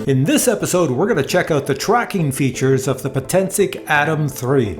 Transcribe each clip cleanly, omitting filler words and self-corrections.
In this episode, we're going to check out the tracking features of the Potensic ATOM 3.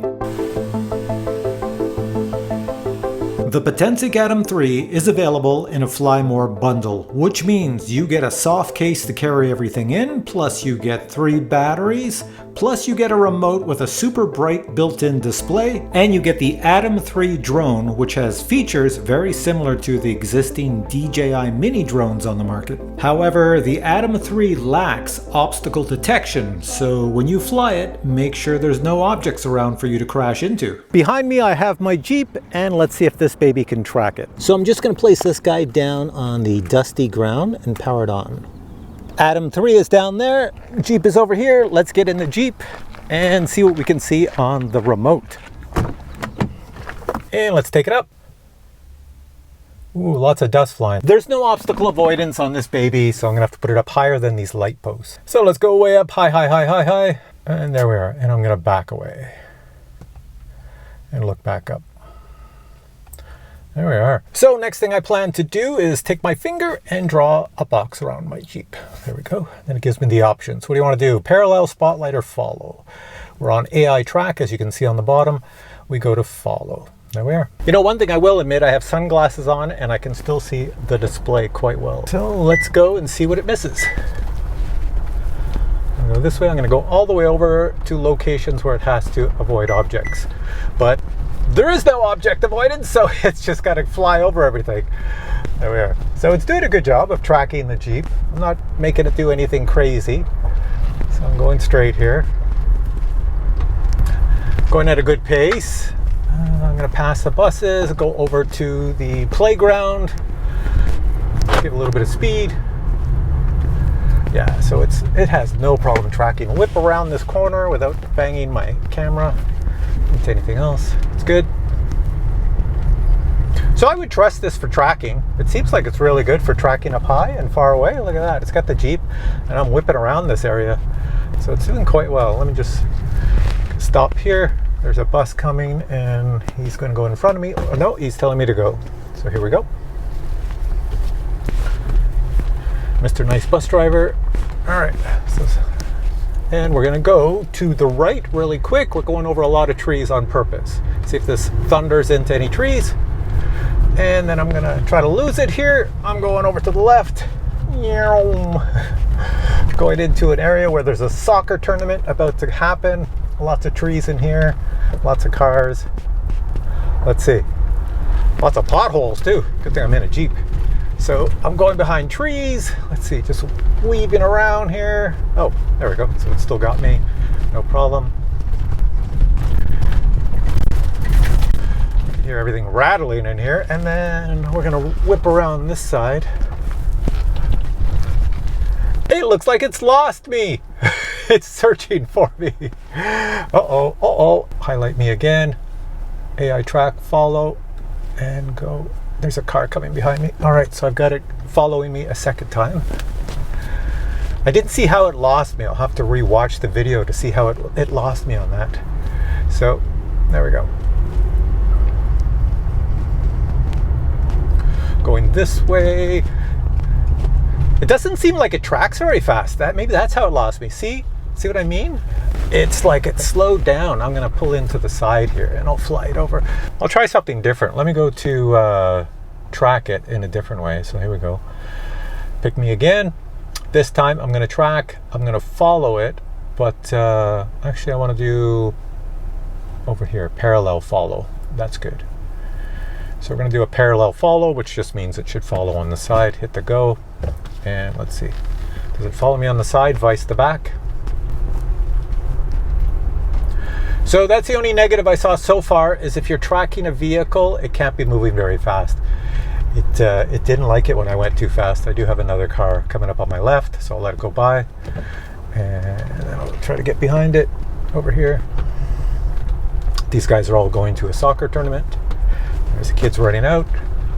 The Potensic ATOM 3 is available in a Fly More bundle, which means you get a soft case to carry everything in, plus you get 3 batteries, plus you get a remote with a super bright built-in display, and you get the ATOM 3 drone, which has features very similar to the existing DJI mini drones on the market. However, the ATOM 3 lacks obstacle detection, so when you fly it, make sure there's no objects around for you to crash into. Behind me I have my Jeep, and let's see if this baby can track it. So I'm just going to place this guy down on the dusty ground and power it on. ATOM 3 is down there, Jeep is over here. Let's get in the Jeep and see what we can see on the remote. And let's take it up. Ooh, lots of dust flying. There's no obstacle avoidance on this baby, so I'm gonna have to put it up higher than these light posts. So let's go way up, high, high, high, high, high. And there we are, and I'm gonna back away and look back up. There we are. So next thing I plan to do is take my finger and draw a box around my Jeep. There we go. Then it gives me the options. What do you want to do? Parallel, spotlight, or follow? We're on AI track, as you can see on the bottom. We go to follow. There we are. You know, one thing I will admit, I have sunglasses on and I can still see the display quite well. So let's go and see what it misses. I'm gonna go this way. I'm going to go all the way over to locations where it has to avoid objects. But there is no object avoidance, so it's just got to fly over everything. There we are. So it's doing a good job of tracking the Jeep. I'm not making it do anything crazy. So I'm going straight here. Going at a good pace. I'm going to pass the buses, go over to the playground, give a little bit of speed. Yeah, so it has no problem tracking. Whip around this corner without banging my camera into anything else. It's good. So I would trust this for tracking. It seems like it's really good for tracking up high and far away. Look at that. It's got the Jeep and I'm whipping around this area. So it's doing quite well. Let me just stop here. There's a bus coming and he's going to go in front of me. Oh, no, he's telling me to go. So here we go. Mr. Nice Bus Driver. All right. And we're going to go to the right really quick. We're going over a lot of trees on purpose. See if this thunders into any trees. And then I'm going to try to lose it here. I'm going over to the left. Going into an area where there's a soccer tournament about to happen. Lots of trees in here. Lots of cars. Let's see. Lots of potholes too. Good thing I'm in a Jeep. So I'm going behind trees. Let's see, just weaving around here. Oh, there we go. So it still got me. No problem. You can hear everything rattling in here. And then we're going to whip around this side. It looks like it's lost me. It's searching for me. Uh-oh, uh-oh. Highlight me again. AI track, follow, and go. There's a car coming behind me. All right, so I've got it following me a second time. I didn't see how it lost me. I'll have to re-watch the video to see how it lost me on that. So, there we go. Going this way. It doesn't seem like it tracks very fast. Maybe that's how it lost me. See what I mean? It's like it slowed down. I'm going to pull into the side here and I'll fly it over. I'll try something different. Let me go to track it in a different way. So here we go. Pick me again. This time I'm going to track. I'm going to follow it. But actually I want to do over here, parallel follow. That's good. So we're going to do a parallel follow, which just means it should follow on the side. Hit the go. And let's see. Does it follow me on the side, vice the back? So that's the only negative I saw so far, is if you're tracking a vehicle, it can't be moving very fast. It didn't like it when I went too fast. I do have another car coming up on my left, so I'll let it go by. And then I'll try to get behind it over here. These guys are all going to a soccer tournament. There's the kids running out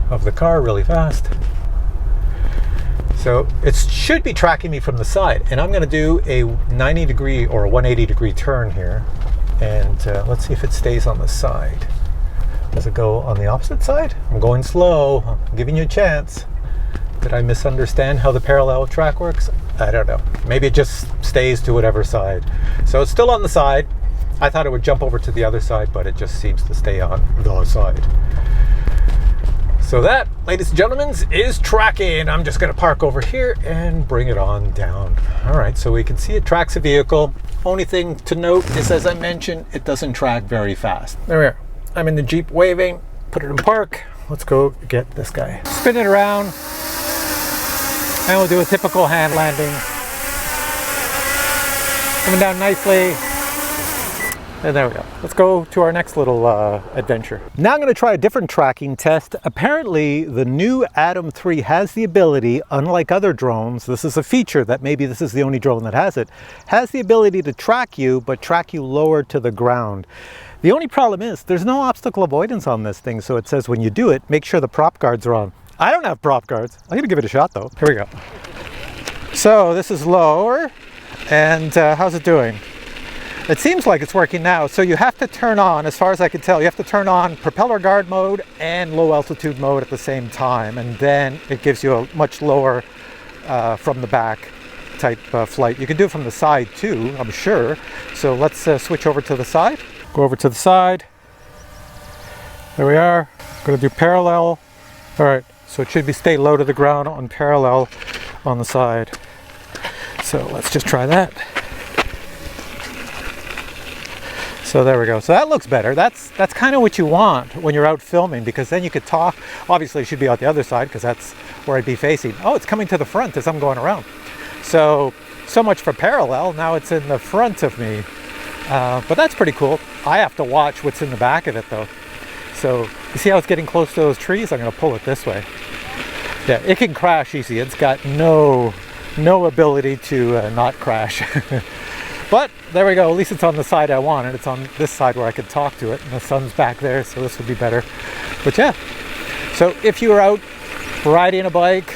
of the car really fast. So it should be tracking me from the side. And I'm going to do a 90 degree or a 180 degree turn here. And let's see if it stays on the side. Does it go on the opposite side? I'm going slow. I'm giving you a chance. Did I misunderstand how the parallel track works? I don't know. Maybe it just stays to whatever side. So it's still on the side. I thought it would jump over to the other side, but it just seems to stay on the side. So that, ladies and gentlemen, is tracking. I'm just going to park over here and bring it on down. All right, so we can see it tracks a vehicle. Only thing to note is, as I mentioned, it doesn't track very fast. There we are. I'm in the Jeep waving. Put it in park. Let's go get this guy. Spin it around, and we'll do a typical hand landing. Coming down nicely. And there we go. Let's go to our next little adventure. Now I'm going to try a different tracking test. Apparently the new Atom 3 has the ability, unlike other drones, this is a feature that maybe this is the only drone that has it, has the ability to track you, but track you lower to the ground. The only problem is there's no obstacle avoidance on this thing, so it says when you do it, make sure the prop guards are on. I don't have prop guards. I'm going to give it a shot though. Here we go. So this is lower, and how's it doing? It seems like it's working now. So you have to turn on, as far as I can tell, you have to turn on propeller guard mode and low altitude mode at the same time. And then it gives you a much lower from the back type flight. You can do it from the side too, I'm sure. So let's switch over to the side. Go over to the side. There we are. Going to do parallel. All right, so it should be stay low to the ground on parallel on the side. So let's just try that. So there we go. So that looks better. That's kind of what you want when you're out filming, because then you could talk. Obviously it should be on the other side because that's where I'd be facing. Oh, it's coming to the front as I'm going around. So much for parallel. Now it's in the front of me. But that's pretty cool. I have to watch what's in the back of it though. So you see how it's getting close to those trees? I'm going to pull it this way. Yeah, it can crash easy. It's got no ability to not crash. But there we go, at least it's on the side I want, and it's on this side where I could talk to it, and the sun's back there, so this would be better. But yeah, so if you're out riding a bike,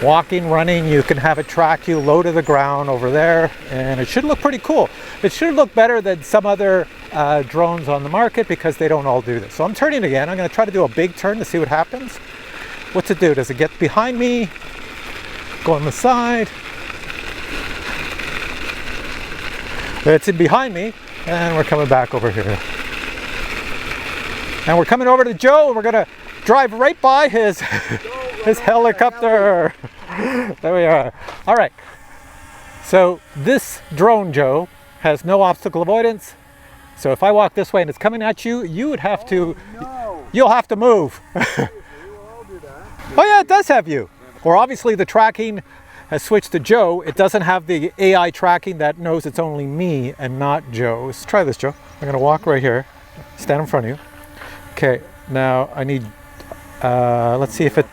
walking, running, you can have it track you low to the ground over there, and it should look pretty cool. It should look better than some other drones on the market because they don't all do this. So I'm turning again. I'm going to try to do a big turn to see what happens. What's it do? Does it get behind me? Go on the side? It's in behind me, and we're coming back over here. And we're coming over to Joe, and we're gonna drive right by his helicopter. There we are. All right. So this drone, Joe, has no obstacle avoidance. So if I walk this way and it's coming at you, you would have to, you'll have to move. Oh yeah, it does have you. Or obviously the tracking has switched to Joe. It doesn't have the AI tracking that knows it's only me and not Joe. Let's try this, Joe. I'm gonna walk right here, stand in front of you. Okay, now I need, let's see if it,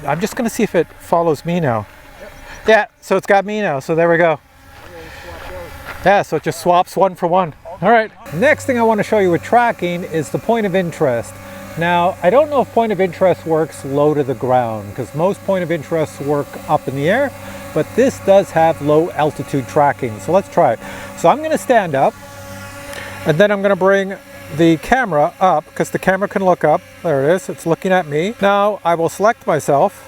I'm just gonna see if it follows me now. Yeah, so it's got me now, so there we go. Yeah, so it just swaps one for one. All right, next thing I wanna show you with tracking is the point of interest. Now, I don't know if point of interest works low to the ground, because most point of interest work up in the air, but this does have low altitude tracking. So let's try it. So I'm gonna stand up, and then I'm gonna bring the camera up, because the camera can look up. There it is, it's looking at me. Now I will select myself,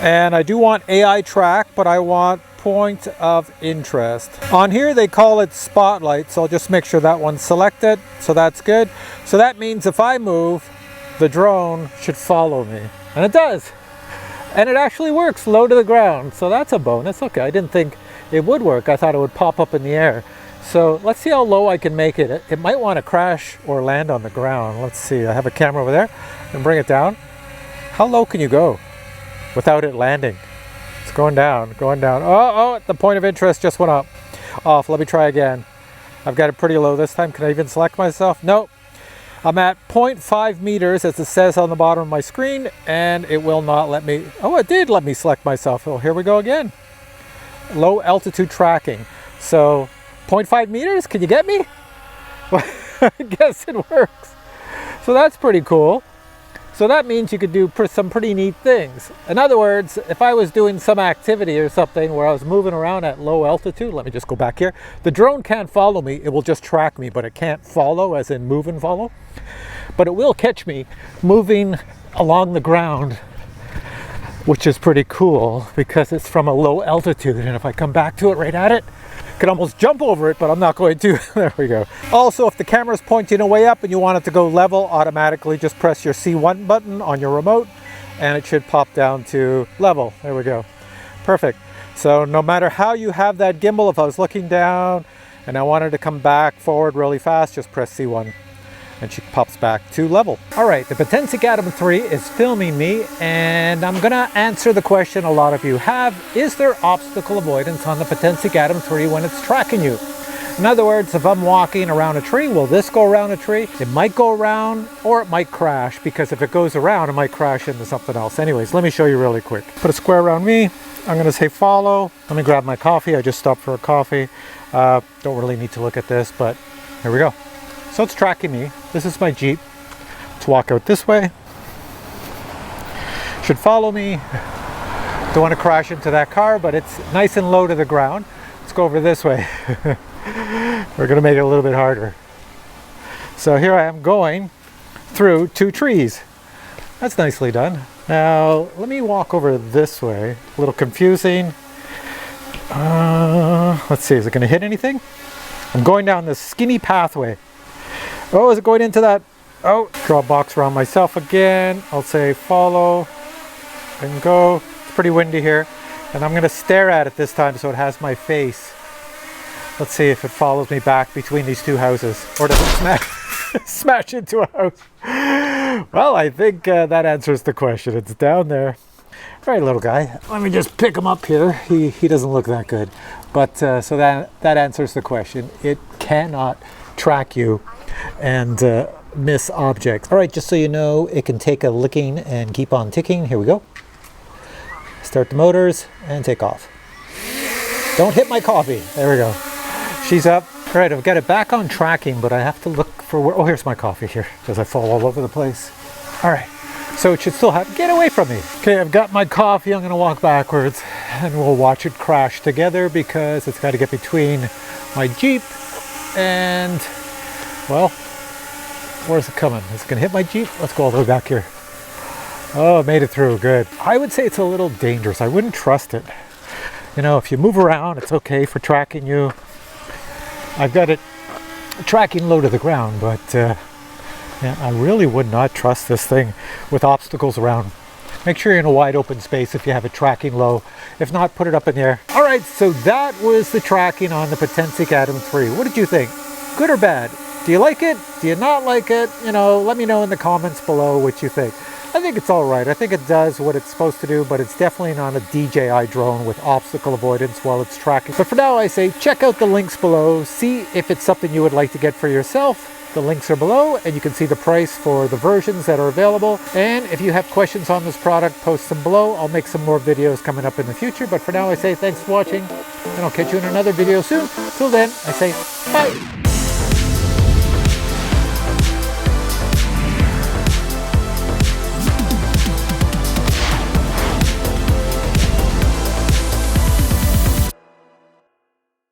and I do want AI track, but I want point of interest. On here they call it spotlight, so I'll just make sure that one's selected, so that's good. So that means if I move, the drone should follow me, and it does. And it actually works low to the ground, so that's a bonus. Okay, I didn't think it would work. I thought it would pop up in the air. So let's see how low I can make it. It might want to crash or land on the ground. Let's see, I have a camera over there, and bring it down. How low can you go without it landing? It's going down, going down. Oh, the point of interest just went up. Off, let me try again. I've got it pretty low this time. Can I even select myself? Nope. I'm at 0.5 meters as it says on the bottom of my screen, and it will not let me, oh, it did let me select myself. Oh, here we go again. Low altitude tracking. So 0.5 meters, can you get me? Well, I guess it works. So that's pretty cool. So that means you could do some pretty neat things. In other words, if I was doing some activity or something where I was moving around at low altitude, let me just go back here. The drone can't follow me, it will just track me, but it can't follow, as in move and follow. But it will catch me moving along the ground which is pretty cool because it's from a low altitude, and if I come back to it right at it, I could almost jump over it, but I'm not going to. There we go. Also, if the camera's pointing away up and you want it to go level, automatically just press your C1 button on your remote and it should pop down to level. There we go. Perfect. So no matter how you have that gimbal, if I was looking down and I wanted to come back forward really fast, just press C1 and she pops back to level. All right, the Potensic ATOM 3 is filming me, and I'm gonna answer the question a lot of you have. Is there obstacle avoidance on the Potensic ATOM 3 when it's tracking you? In other words, if I'm walking around a tree, will this go around a tree? It might go around, or it might crash, because if it goes around, it might crash into something else. Anyways, let me show you really quick. Put a square around me. I'm gonna say follow. Let me grab my coffee. I just stopped for a coffee. Don't really need to look at this, but here we go. So it's tracking me. This is my Jeep. Let's walk out this way. Should follow me. Don't want to crash into that car, but it's nice and low to the ground. Let's go over this way. We're going to make it a little bit harder. So here I am going through two trees. That's nicely done. Now let me walk over this way. A little confusing. Let's see, is it going to hit anything? I'm going down this skinny pathway. Oh, is it going into that? Oh, draw a box around myself again. I'll say follow and go. It's pretty windy here. And I'm going to stare at it this time so it has my face. Let's see if it follows me back between these two houses. Or does it smash into a house? Well, I think that answers the question. It's down there. All right, little guy. Let me just pick him up here. He doesn't look that good. But so that answers the question. It cannot track you and miss objects. All right, just so you know, it can take a licking and keep on ticking. Here we go. Start the motors and take off. Don't hit my coffee. There we go. She's up. All right, I've got it back on tracking, but I have to look for where. Oh, here's my coffee here because I fall all over the place. All right, so it should still have. Get away from me. Okay, I've got my coffee. I'm going to walk backwards and we'll watch it crash together because it's got to get between my Jeep and, well, where's it coming? Is it going to hit my Jeep? Let's go all the way back here. Oh, it made it through. Good. I would say it's a little dangerous. I wouldn't trust it. You know, if you move around, it's okay for tracking you. I've got it tracking low to the ground, but yeah, I really would not trust this thing with obstacles around. Make sure you're in a wide open space if you have it tracking low. If not, put it up in the air. All right, so that was the tracking on the Potensic ATOM 3. What did you think? Good or bad? Do you like it? Do you not like it? You know, let me know in the comments below what you think. I think it's all right. I think it does what it's supposed to do, but it's definitely not a DJI drone with obstacle avoidance while it's tracking. But for now, I say check out the links below. See if it's something you would like to get for yourself. The links are below, and you can see the price for the versions that are available. And if you have questions on this product, post them below. I'll make some more videos coming up in the future. But for now, I say thanks for watching, and I'll catch you in another video soon. Till then, I say bye.